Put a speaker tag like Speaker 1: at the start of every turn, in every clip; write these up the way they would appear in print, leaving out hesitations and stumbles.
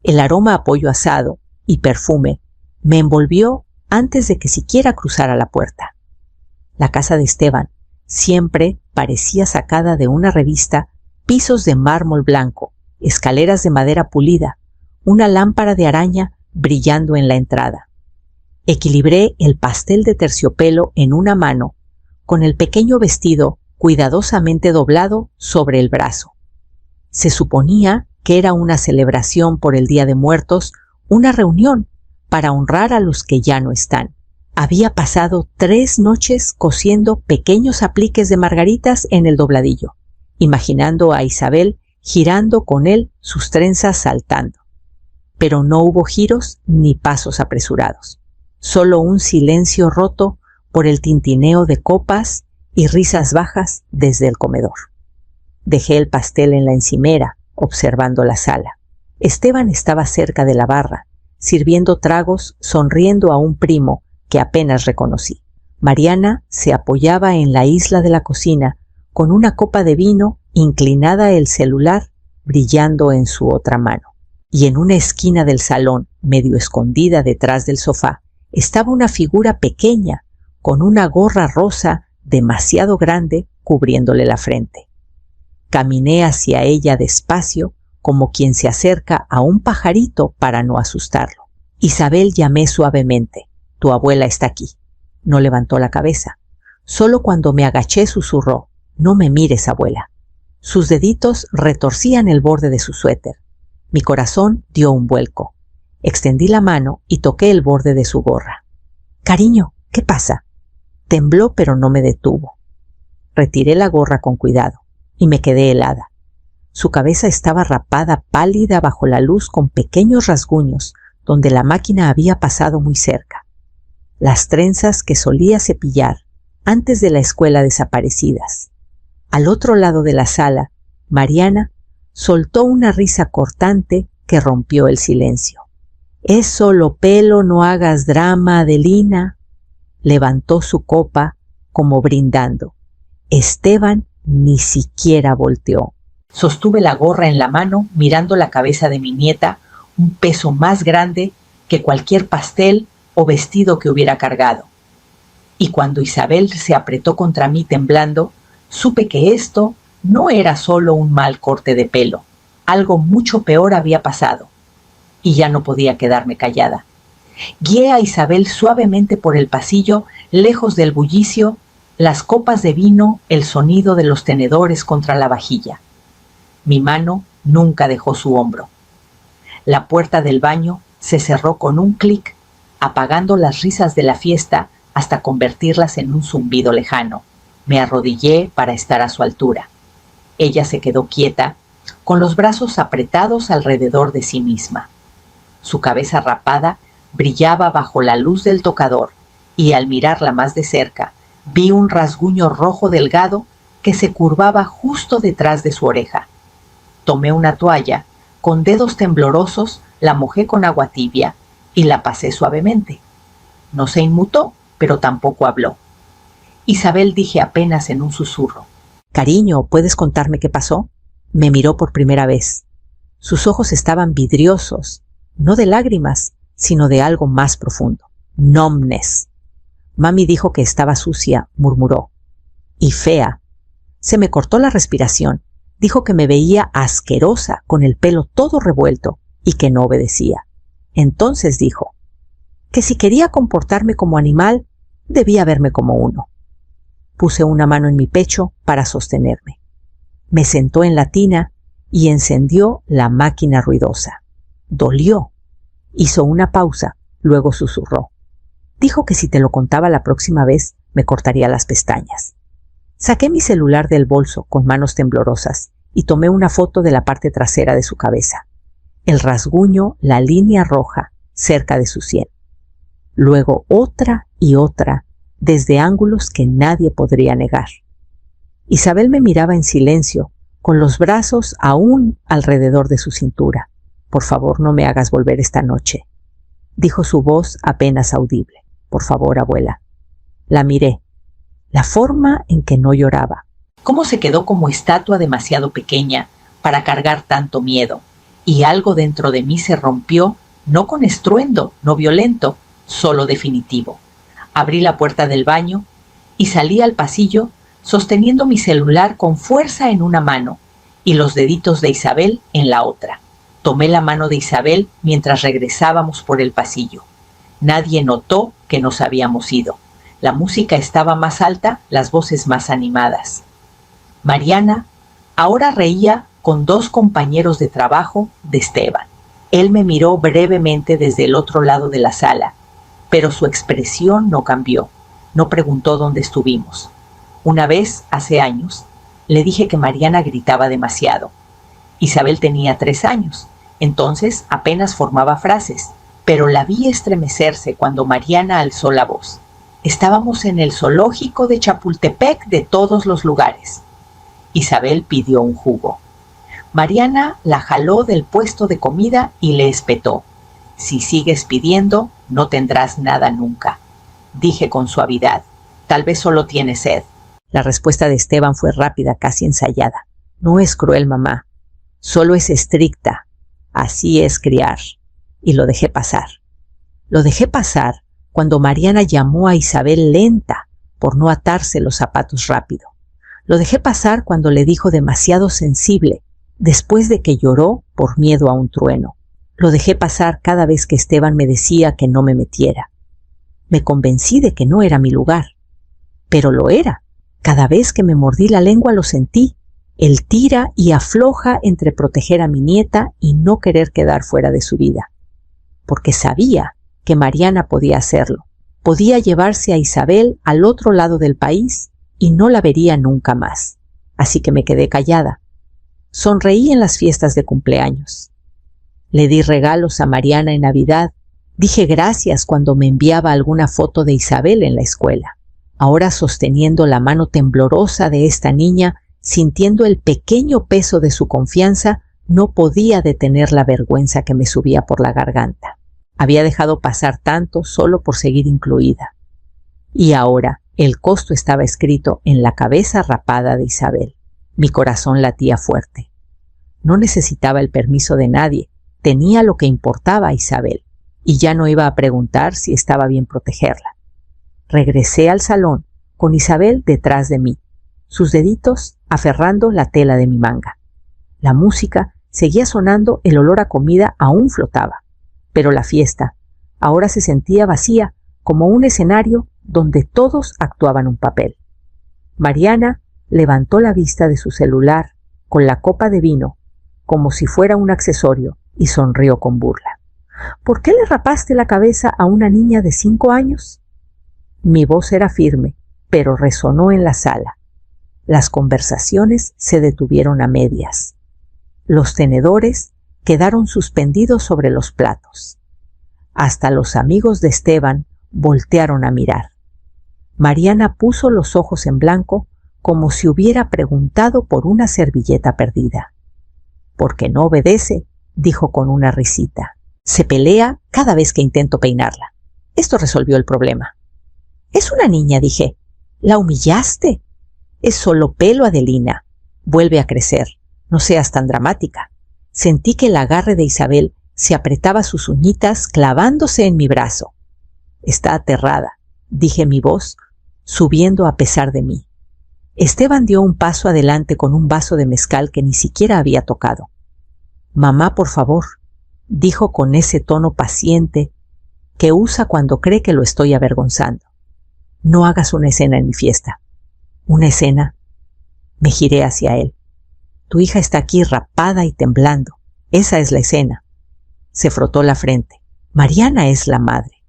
Speaker 1: El aroma a pollo asado y perfume me envolvió antes de que siquiera cruzara la puerta. La casa de Esteban siempre parecía sacada de una revista, pisos de mármol blanco, escaleras de madera pulida, una lámpara de araña brillando en la entrada. Equilibré el pastel de terciopelo en una mano, con el pequeño vestido cuidadosamente doblado sobre el brazo. Se suponía que era una celebración por el Día de Muertos, una reunión para honrar a los que ya no están. Había pasado 3 noches cosiendo pequeños apliques de margaritas en el dobladillo, imaginando a Isabel girando con él sus trenzas saltando. Pero no hubo giros ni pasos apresurados, solo un silencio roto por el tintineo de copas y risas bajas desde el comedor. Dejé el pastel en la encimera, observando la sala. Esteban estaba cerca de la barra, sirviendo tragos, sonriendo a un primo que apenas reconocí. Mariana se apoyaba en la isla de la cocina, con una copa de vino, inclinada el celular, brillando en su otra mano. Y en una esquina del salón, medio escondida detrás del sofá, estaba una figura pequeña, con una gorra rosa demasiado grande cubriéndole la frente. Caminé hacia ella despacio, como quien se acerca a un pajarito para no asustarlo. Isabel, llamé suavemente. Tu abuela está aquí. No levantó la cabeza. Solo cuando me agaché susurró. No me mires, abuela. Sus deditos retorcían el borde de su suéter. Mi corazón dio un vuelco. Extendí la mano y toqué el borde de su gorra. Cariño, ¿qué pasa? Tembló, pero no me detuvo. Retiré la gorra con cuidado y me quedé helada. Su cabeza estaba rapada, pálida bajo la luz, con pequeños rasguños donde la máquina había pasado muy cerca. Las trenzas que solía cepillar antes de la escuela desaparecidas. Al otro lado de la sala, Mariana soltó una risa cortante que rompió el silencio. «Es solo pelo, no hagas drama, Adelina». Levantó su copa como brindando. Esteban ni siquiera volteó. Sostuve la gorra en la mano, mirando la cabeza de mi nieta, un peso más grande que cualquier pastel o vestido que hubiera cargado. Y cuando Isabel se apretó contra mí temblando, supe que esto no era solo un mal corte de pelo. Algo mucho peor había pasado. Y ya no podía quedarme callada. Guié a Isabel suavemente por el pasillo, lejos del bullicio, las copas de vino, el sonido de los tenedores contra la vajilla. Mi mano nunca dejó su hombro. La puerta del baño se cerró con un clic, apagando las risas de la fiesta hasta convertirlas en un zumbido lejano. Me arrodillé para estar a su altura. Ella se quedó quieta, con los brazos apretados alrededor de sí misma. Su cabeza rapada brillaba bajo la luz del tocador y al mirarla más de cerca vi un rasguño rojo delgado que se curvaba justo detrás de su oreja. Tomé una toalla, con dedos temblorosos la mojé con agua tibia y la pasé suavemente. No se inmutó, pero tampoco habló. Isabel, dije apenas en un susurro. Cariño, ¿puedes contarme qué pasó? Me miró por primera vez. Sus ojos estaban vidriosos, no de lágrimas, sino de algo más profundo. Numbness. Mami dijo que estaba sucia, murmuró. Y fea. Se me cortó la respiración. Dijo que me veía asquerosa, con el pelo todo revuelto, y que no obedecía. Entonces dijo que si quería comportarme como animal, debía verme como uno. Puse una mano en mi pecho para sostenerme. Me sentó en la tina y encendió la máquina ruidosa. Dolió. Hizo una pausa, luego susurró. Dijo que si te lo contaba la próxima vez, me cortaría las pestañas. Saqué mi celular del bolso con manos temblorosas y tomé una foto de la parte trasera de su cabeza. El rasguño, la línea roja, cerca de su sien. Luego otra y otra, desde ángulos que nadie podría negar. Isabel me miraba en silencio, con los brazos aún alrededor de su cintura. Por favor, no me hagas volver esta noche, dijo su voz apenas audible. Por favor, abuela. La miré. La forma en que no lloraba. Cómo se quedó como estatua demasiado pequeña para cargar tanto miedo. y algo dentro de mí se rompió, no con estruendo, no violento, solo definitivo. Abrí la puerta del baño y salí al pasillo sosteniendo mi celular con fuerza en una mano y los deditos de Isabel en la otra. Tomé la mano de Isabel mientras regresábamos por el pasillo. Nadie notó que nos habíamos ido. La música estaba más alta, las voces más animadas. Mariana ahora reía con 2 compañeros de trabajo de Esteban. Él me miró brevemente desde el otro lado de la sala, pero su expresión no cambió. No preguntó dónde estuvimos. Una vez, hace años, le dije que Mariana gritaba demasiado. Isabel tenía 3 años, entonces apenas formaba frases, pero la vi estremecerse cuando Mariana alzó la voz. Estábamos en el zoológico de Chapultepec de todos los lugares. Isabel pidió un jugo. Mariana la jaló del puesto de comida y le espetó. Si sigues pidiendo, no tendrás nada nunca. Dije con suavidad, tal vez solo tienes sed. La respuesta de Esteban fue rápida, casi ensayada. No es cruel, mamá. Solo es estricta. Así es criar. Y lo dejé pasar. Lo dejé pasar cuando Mariana llamó a Isabel lenta por no atarse los zapatos rápido. Lo dejé pasar cuando le dijo demasiado sensible, después de que lloró por miedo a un trueno. Lo dejé pasar cada vez que Esteban me decía que no me metiera. Me convencí de que no era mi lugar, pero lo era. Cada vez que me mordí la lengua lo sentí, el tira y afloja entre proteger a mi nieta y no querer quedar fuera de su vida. Porque sabía que Mariana podía hacerlo. Podía llevarse a Isabel al otro lado del país y no la vería nunca más. Así que me quedé callada. Sonreí en las fiestas de cumpleaños. Le di regalos a Mariana en Navidad. Dije gracias cuando me enviaba alguna foto de Isabel en la escuela. Ahora sosteniendo la mano temblorosa de esta niña, sintiendo el pequeño peso de su confianza, no podía detener la vergüenza que me subía por la garganta. Había dejado pasar tanto solo por seguir incluida. Y ahora el costo estaba escrito en la cabeza rapada de Isabel. Mi corazón latía fuerte. No necesitaba el permiso de nadie. Tenía lo que importaba a Isabel. Y ya no iba a preguntar si estaba bien protegerla. Regresé al salón, con Isabel detrás de mí, sus deditos aferrando la tela de mi manga. La música seguía sonando, el olor a comida aún flotaba, pero la fiesta ahora se sentía vacía, como un escenario donde todos actuaban un papel. Mariana levantó la vista de su celular con la copa de vino, como si fuera un accesorio, y sonrió con burla. ¿Por qué le rapaste la cabeza a una niña de 5 años? Mi voz era firme, pero resonó en la sala. Las conversaciones se detuvieron a medias. Los tenedores quedaron suspendidos sobre los platos. Hasta los amigos de Esteban voltearon a mirar. Mariana puso los ojos en blanco como si hubiera preguntado por una servilleta perdida. «Porque no obedece», dijo con una risita. «Se pelea cada vez que intento peinarla. Esto resolvió el problema». «Es una niña», dije. «¿La humillaste?» «Es solo pelo, Adelina. Vuelve a crecer. No seas tan dramática». Sentí que el agarre de Isabel se apretaba sus uñitas clavándose en mi brazo. «Está aterrada», dije mi voz, subiendo a pesar de mí. Esteban dio un paso adelante con un vaso de mezcal que ni siquiera había tocado. «Mamá, por favor», dijo con ese tono paciente que usa cuando cree que lo estoy avergonzando. «No hagas una escena en mi fiesta». «¿Una escena?» Me giré hacia él. «Tu hija está aquí rapada y temblando. Esa es la escena». Se frotó la frente. «Mariana es la madre.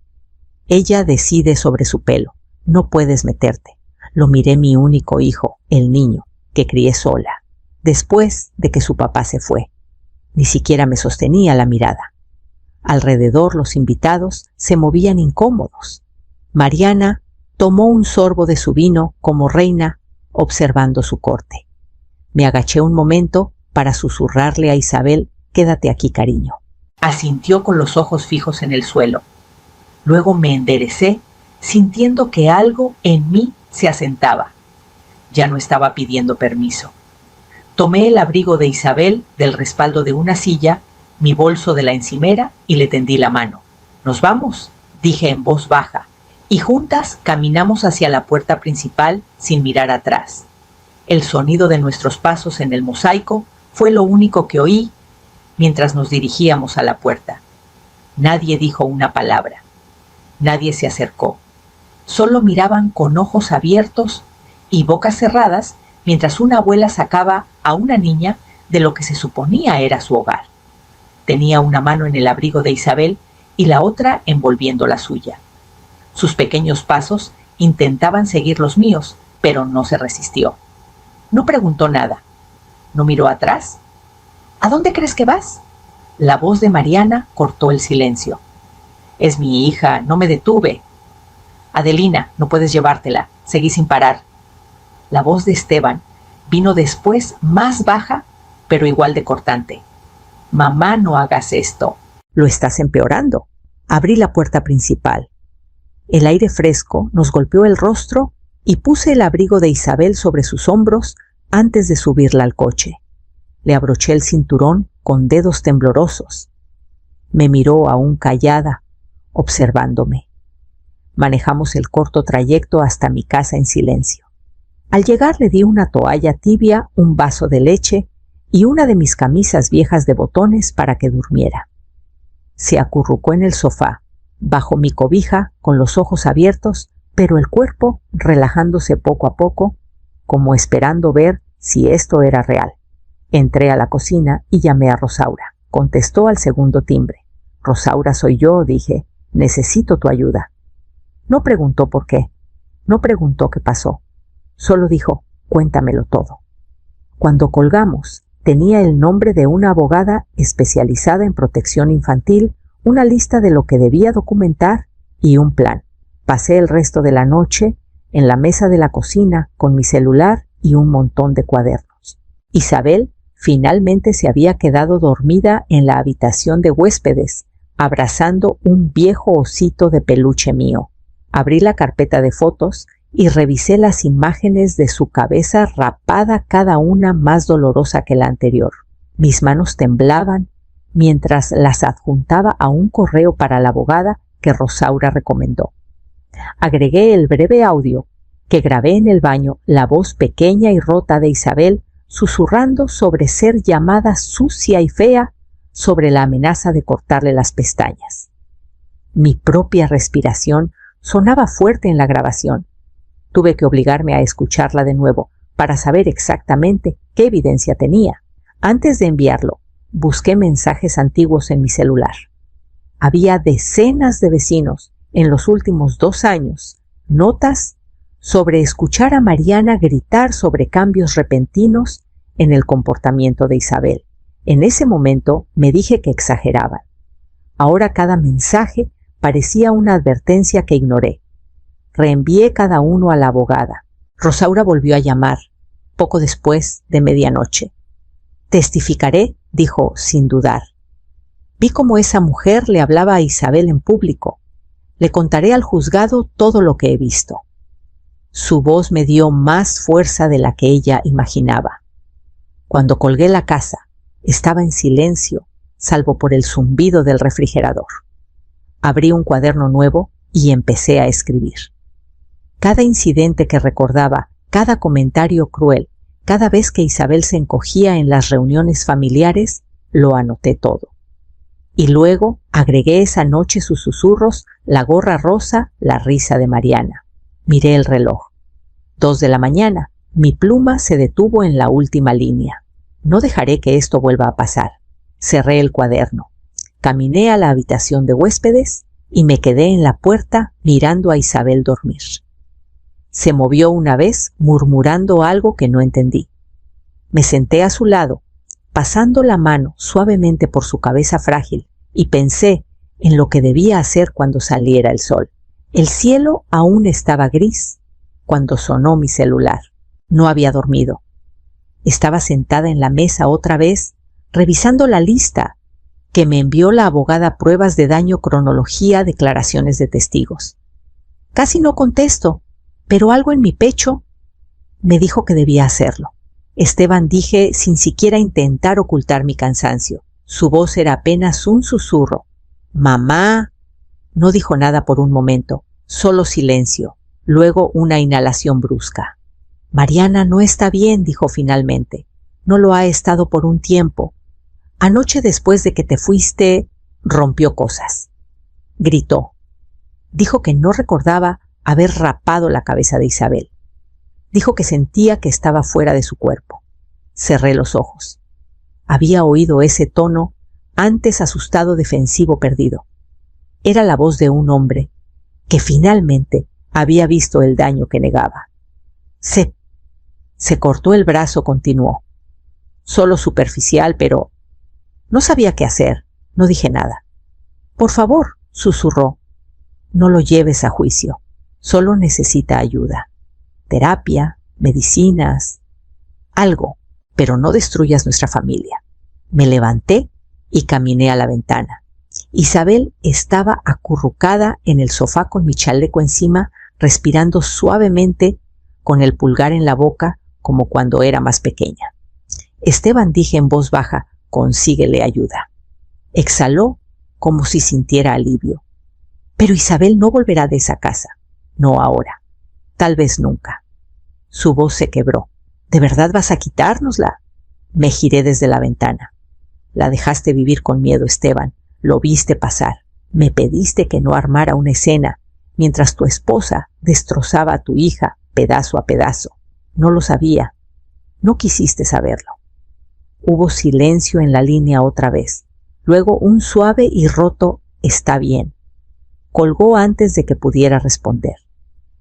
Speaker 1: Ella decide sobre su pelo. No puedes meterte». Lo miré mi único hijo, el niño, que crié sola, después de que su papá se fue. Ni siquiera me sostenía la mirada. Alrededor los invitados se movían incómodos. Mariana tomó un sorbo de su vino como reina, observando su corte. Me agaché un momento para susurrarle a Isabel: «Quédate aquí, cariño». Asintió con los ojos fijos en el suelo. Luego me enderecé, sintiendo que algo en mí se asentaba. Ya no estaba pidiendo permiso. Tomé el abrigo de Isabel del respaldo de una silla mi bolso de la encimera y le tendí la mano. «¿Nos vamos?», dije en voz baja, y juntas caminamos hacia la puerta principal sin mirar atrás. El sonido de nuestros pasos en el mosaico fue lo único que oí mientras nos dirigíamos a la puerta. Nadie dijo una palabra. Nadie se acercó. Solo miraban con ojos abiertos y bocas cerradas mientras una abuela sacaba a una niña de lo que se suponía era su hogar. Tenía una mano en el abrigo de Isabel y la otra envolviendo la suya. Sus pequeños pasos intentaban seguir los míos, pero no se resistió. No preguntó nada. No miró atrás. «¿A dónde crees que vas?». La voz de Mariana cortó el silencio. «Es mi hija, no me detuve». «Adelina, no puedes llevártela, seguí sin parar». La voz de Esteban vino después más baja, pero igual de cortante. «Mamá, no hagas esto. Lo estás empeorando». Abrí la puerta principal. El aire fresco nos golpeó el rostro y puse el abrigo de Isabel sobre sus hombros antes de subirla al coche. Le abroché el cinturón con dedos temblorosos. Me miró aún callada, observándome. Manejamos el corto trayecto hasta mi casa en silencio. Al llegar le di una toalla tibia, un vaso de leche y una de mis camisas viejas de botones para que durmiera. Se acurrucó en el sofá, bajo mi cobija, con los ojos abiertos, pero el cuerpo relajándose poco a poco, como esperando ver si esto era real. Entré a la cocina y llamé a Rosaura. Contestó al segundo timbre. «Rosaura, soy yo», dije. «Necesito tu ayuda». No preguntó por qué. No preguntó qué pasó. Solo dijo: «Cuéntamelo todo». Cuando colgamos, tenía el nombre de una abogada especializada en protección infantil, una lista de lo que debía documentar y un plan. Pasé el resto de la noche en la mesa de la cocina con mi celular y un montón de cuadernos. Isabel finalmente se había quedado dormida en la habitación de huéspedes, abrazando un viejo osito de peluche mío. Abrí la carpeta de fotos y revisé las imágenes de su cabeza rapada, cada una más dolorosa que la anterior. Mis manos temblaban mientras las adjuntaba a un correo para la abogada que Rosaura recomendó. Agregué el breve audio que grabé en el baño, la voz pequeña y rota de Isabel susurrando sobre ser llamada sucia y fea, sobre la amenaza de cortarle las pestañas. Mi propia respiración sonaba fuerte en la grabación. Tuve que obligarme a escucharla de nuevo para saber exactamente qué evidencia tenía. Antes de enviarlo, busqué mensajes antiguos en mi celular. Había decenas de vecinos en los últimos 2 años, notas sobre escuchar a Mariana gritar sobre cambios repentinos en el comportamiento de Isabel. En ese momento me dije que exageraban. Ahora cada mensaje parecía una advertencia que ignoré. Reenvié cada uno a la abogada. Rosaura volvió a llamar, poco después de medianoche. «Testificaré», dijo sin dudar. Vi cómo esa mujer le hablaba a Isabel en público. Le contaré al juzgado todo lo que he visto. Su voz me dio más fuerza de la que ella imaginaba. Cuando colgué la casa, estaba en silencio, salvo por el zumbido del refrigerador. Abrí un cuaderno nuevo y empecé a escribir. Cada incidente que recordaba, cada comentario cruel, cada vez que Isabel se encogía en las reuniones familiares, lo anoté todo. Y luego agregué esa noche sus susurros, la gorra rosa, la risa de Mariana. Miré el reloj. 2 de la mañana. Mi pluma se detuvo en la última línea. No dejaré que esto vuelva a pasar. Cerré el cuaderno. Caminé a la habitación de huéspedes y me quedé en la puerta mirando a Isabel dormir. Se movió una vez murmurando algo que no entendí. Me senté a su lado, pasando la mano suavemente por su cabeza frágil, y pensé en lo que debía hacer cuando saliera el sol. El cielo aún estaba gris cuando sonó mi celular. No había dormido. Estaba sentada en la mesa otra vez, revisando la lista que me envió la abogada: pruebas de daño, cronología, declaraciones de testigos. Casi no contesto, pero algo en mi pecho me dijo que debía hacerlo. Esteban, dije sin siquiera intentar ocultar mi cansancio. Su voz era apenas un susurro. «¡Mamá!». No dijo nada por un momento, solo silencio, luego una inhalación brusca. «Mariana no está bien», dijo finalmente. «No lo ha estado por un tiempo. Anoche, después de que te fuiste, rompió cosas». Gritó. Dijo que no recordaba haber rapado la cabeza de Isabel. Dijo que sentía que estaba fuera de su cuerpo. Cerré los ojos. Había oído ese tono antes asustado, defensivo, perdido. Era la voz de un hombre que finalmente había visto el daño que negaba. Se cortó el brazo, continuó. Solo superficial, pero no sabía qué hacer. No dije nada. «Por favor», susurró, «no lo lleves a juicio. Solo necesita ayuda. Terapia, medicinas, algo, pero no destruyas nuestra familia». Me levanté y caminé a la ventana. Isabel estaba acurrucada en el sofá con mi chaleco encima, respirando suavemente con el pulgar en la boca como cuando era más pequeña. «Esteban», dije en voz baja, «consíguele ayuda». Exhaló como si sintiera alivio. «Pero Isabel no volverá de esa casa. No ahora. Tal vez nunca». Su voz se quebró. «¿De verdad vas a quitárnosla?». Me giré desde la ventana. «La dejaste vivir con miedo, Esteban. Lo viste pasar. Me pediste que no armara una escena mientras tu esposa destrozaba a tu hija pedazo a pedazo. No lo sabía. No quisiste saberlo». Hubo silencio en la línea otra vez. Luego un suave y roto «está bien». Colgó antes de que pudiera responder.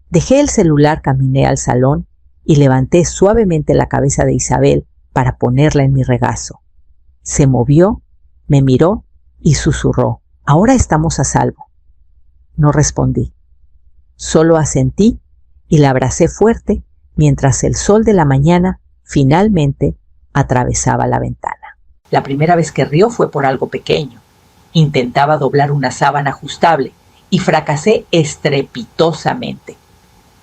Speaker 1: Dejé el celular, caminé al salón y levanté suavemente la cabeza de Isabel para ponerla en mi regazo. Se movió, me miró y susurró: «Ahora estamos a salvo». No respondí. Solo asentí y la abracé fuerte mientras el sol de la mañana finalmente atravesaba la ventana. La primera vez que rió fue por algo pequeño. Intentaba doblar una sábana ajustable y fracasé estrepitosamente.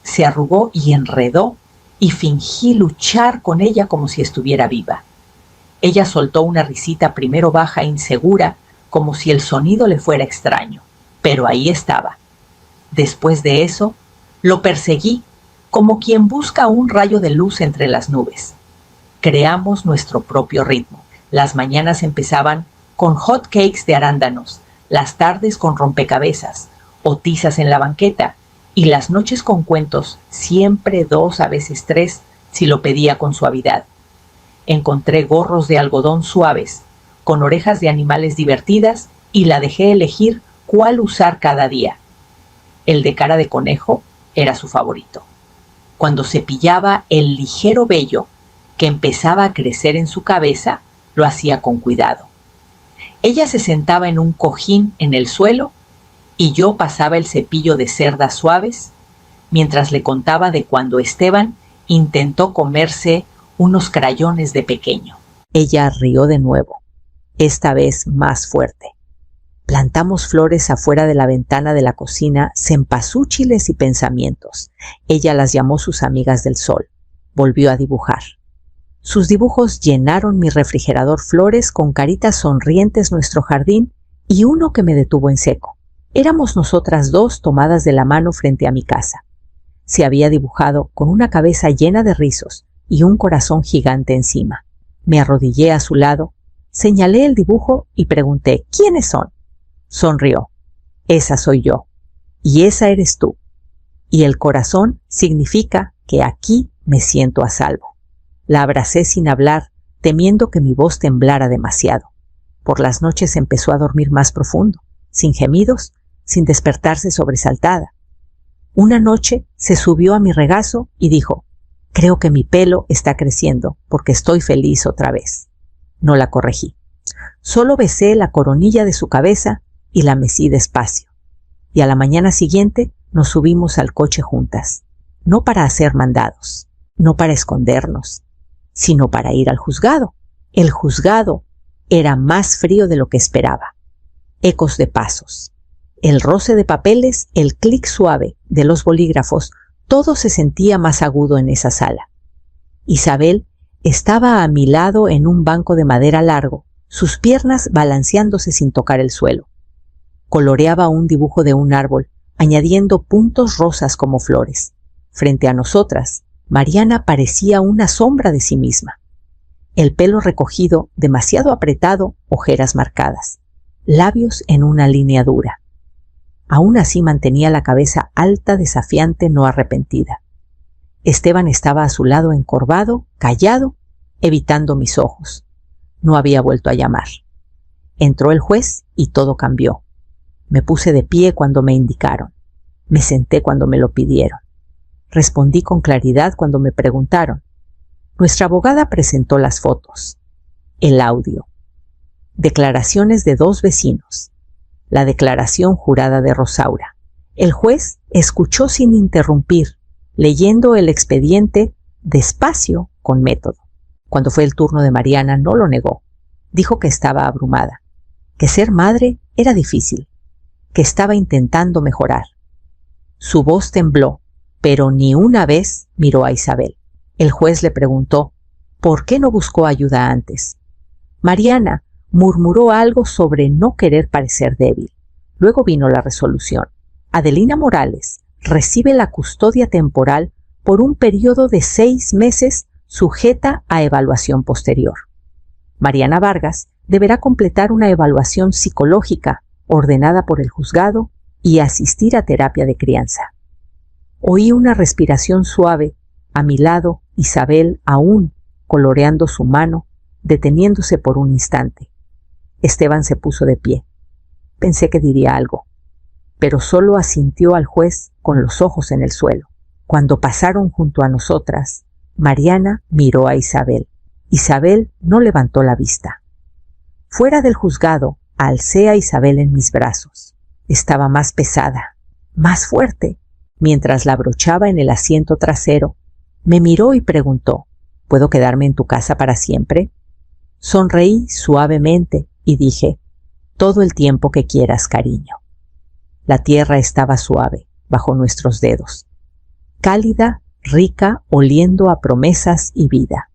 Speaker 1: Se arrugó y enredó y fingí luchar con ella como si estuviera viva. Ella soltó una risita, primero baja e insegura, como si el sonido le fuera extraño, pero ahí estaba. Después de eso, lo perseguí como quien busca un rayo de luz entre las nubes. Creamos nuestro propio ritmo. Las mañanas empezaban con hot cakes de arándanos, las tardes con rompecabezas o tizas en la banqueta, y las noches con cuentos, siempre 2, a veces 3, si lo pedía con suavidad. Encontré gorros de algodón suaves, con orejas de animales divertidas, y la dejé elegir cuál usar cada día. El de cara de conejo era su favorito. Cuando cepillaba el ligero vello que empezaba a crecer en su cabeza, lo hacía con cuidado. Ella se sentaba en un cojín en el suelo y yo pasaba el cepillo de cerdas suaves mientras le contaba de cuando Esteban intentó comerse unos crayones de pequeño. Ella rió de nuevo, esta vez más fuerte. Plantamos flores afuera de la ventana de la cocina, cempasúchiles y pensamientos. Ella las llamó sus amigas del sol. Volvió a dibujar. Sus dibujos llenaron mi refrigerador, flores con caritas sonrientes, nuestro jardín y uno que me detuvo en seco. Éramos nosotras dos tomadas de la mano frente a mi casa. Se había dibujado con una cabeza llena de rizos y un corazón gigante encima. Me arrodillé a su lado, señalé el dibujo y pregunté: «¿Quiénes son?». Sonrió: «Esa soy yo, y esa eres tú. Y el corazón significa que aquí me siento a salvo». La abracé sin hablar, temiendo que mi voz temblara demasiado. Por las noches empezó a dormir más profundo, sin gemidos, sin despertarse sobresaltada. Una noche se subió a mi regazo y dijo: «Creo que mi pelo está creciendo porque estoy feliz otra vez». No la corregí. Solo besé la coronilla de su cabeza y la mecí despacio. Y a la mañana siguiente nos subimos al coche juntas, no para hacer mandados, no para escondernos, sino para ir al juzgado. El juzgado era más frío de lo que esperaba. Ecos de pasos, el roce de papeles, el clic suave de los bolígrafos, todo se sentía más agudo en esa sala. Isabel estaba a mi lado en un banco de madera largo, sus piernas balanceándose sin tocar el suelo. Coloreaba un dibujo de un árbol, añadiendo puntos rosas como flores. Frente a nosotras, Mariana parecía una sombra de sí misma. El pelo recogido, demasiado apretado, ojeras marcadas, labios en una línea dura. Aún así mantenía la cabeza alta, desafiante, no arrepentida. Esteban estaba a su lado encorvado, callado, evitando mis ojos. No había vuelto a llamar. Entró el juez y todo cambió. Me puse de pie cuando me indicaron. Me senté cuando me lo pidieron. Respondí con claridad cuando me preguntaron. Nuestra abogada presentó las fotos, el audio, declaraciones de 2 vecinos, la declaración jurada de Rosaura. El juez escuchó sin interrumpir, leyendo el expediente despacio, con método. Cuando fue el turno de Mariana, no lo negó. Dijo que estaba abrumada, que ser madre era difícil, que estaba intentando mejorar. Su voz tembló, pero ni una vez miró a Isabel. El juez le preguntó, ¿por qué no buscó ayuda antes? Mariana murmuró algo sobre no querer parecer débil. Luego vino la resolución. Adelina Morales recibe la custodia temporal por un periodo de 6 meses sujeta a evaluación posterior. Mariana Vargas deberá completar una evaluación psicológica ordenada por el juzgado y asistir a terapia de crianza. Oí una respiración suave. A mi lado, Isabel, aún coloreando su mano, deteniéndose por un instante. Esteban se puso de pie. Pensé que diría algo, pero solo asintió al juez con los ojos en el suelo. Cuando pasaron junto a nosotras, Mariana miró a Isabel. Isabel no levantó la vista. Fuera del juzgado, alcé a Isabel en mis brazos. Estaba más pesada, más fuerte. Mientras la abrochaba en el asiento trasero, me miró y preguntó, ¿puedo quedarme en tu casa para siempre? Sonreí suavemente y dije, todo el tiempo que quieras, cariño. La tierra estaba suave bajo nuestros dedos, cálida, rica, oliendo a promesas y vida.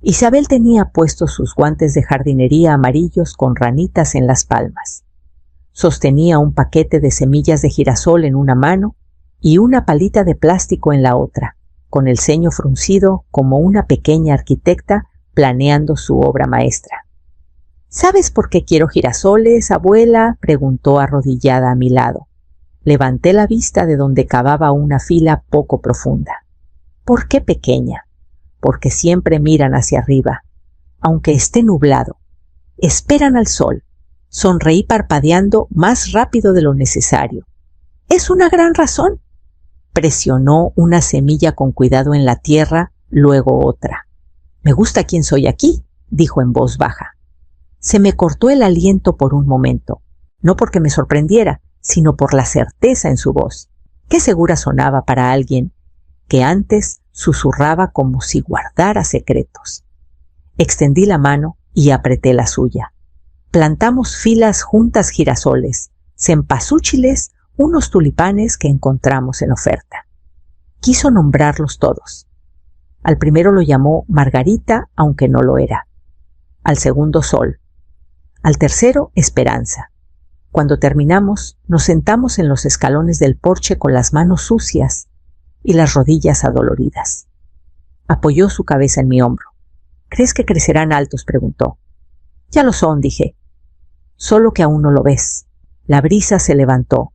Speaker 1: Isabel tenía puestos sus guantes de jardinería amarillos con ranitas en las palmas. Sostenía un paquete de semillas de girasol en una mano y una palita de plástico en la otra, con el ceño fruncido como una pequeña arquitecta planeando su obra maestra. ¿Sabes por qué quiero girasoles, abuela?, preguntó arrodillada a mi lado. Levanté la vista de donde cavaba una fila poco profunda. ¿Por qué pequeña? Porque siempre miran hacia arriba, aunque esté nublado. Esperan al sol. Sonreí parpadeando más rápido de lo necesario. Es una gran razón. Presionó una semilla con cuidado en la tierra, luego otra. Me gusta quién soy aquí, dijo en voz baja. Se me cortó el aliento por un momento, no porque me sorprendiera, sino por la certeza en su voz. Qué segura sonaba para alguien que antes susurraba como si guardara secretos. Extendí la mano y apreté la suya. Plantamos filas juntas girasoles, cempasúchiles, unos tulipanes que encontramos en oferta. Quiso nombrarlos todos. Al primero lo llamó Margarita, aunque no lo era. Al segundo Sol. Al tercero Esperanza. Cuando terminamos, nos sentamos en los escalones del porche con las manos sucias y las rodillas adoloridas. Apoyó su cabeza en mi hombro. ¿Crees que crecerán altos?, preguntó. Ya lo son, dije. Solo que aún no lo ves. La brisa se levantó,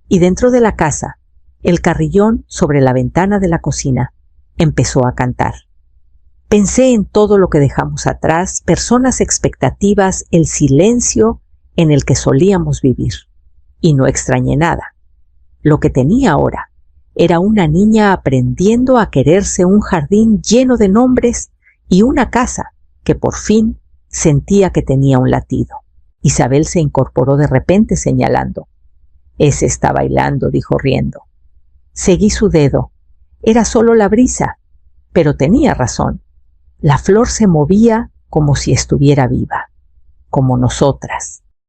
Speaker 1: y dentro de la casa, el carrillón sobre la ventana de la cocina empezó a cantar. Pensé en todo lo que dejamos atrás, personas, expectativas, el silencio en el que solíamos vivir, y no extrañé nada. Lo que tenía ahora era una niña aprendiendo a quererse, un jardín lleno de nombres y una casa que por fin sentía que tenía un latido. Isabel se incorporó de repente señalando. Ese está bailando, dijo riendo. Seguí su dedo. Era solo la brisa, pero tenía razón. La flor se movía como si estuviera viva, como nosotras.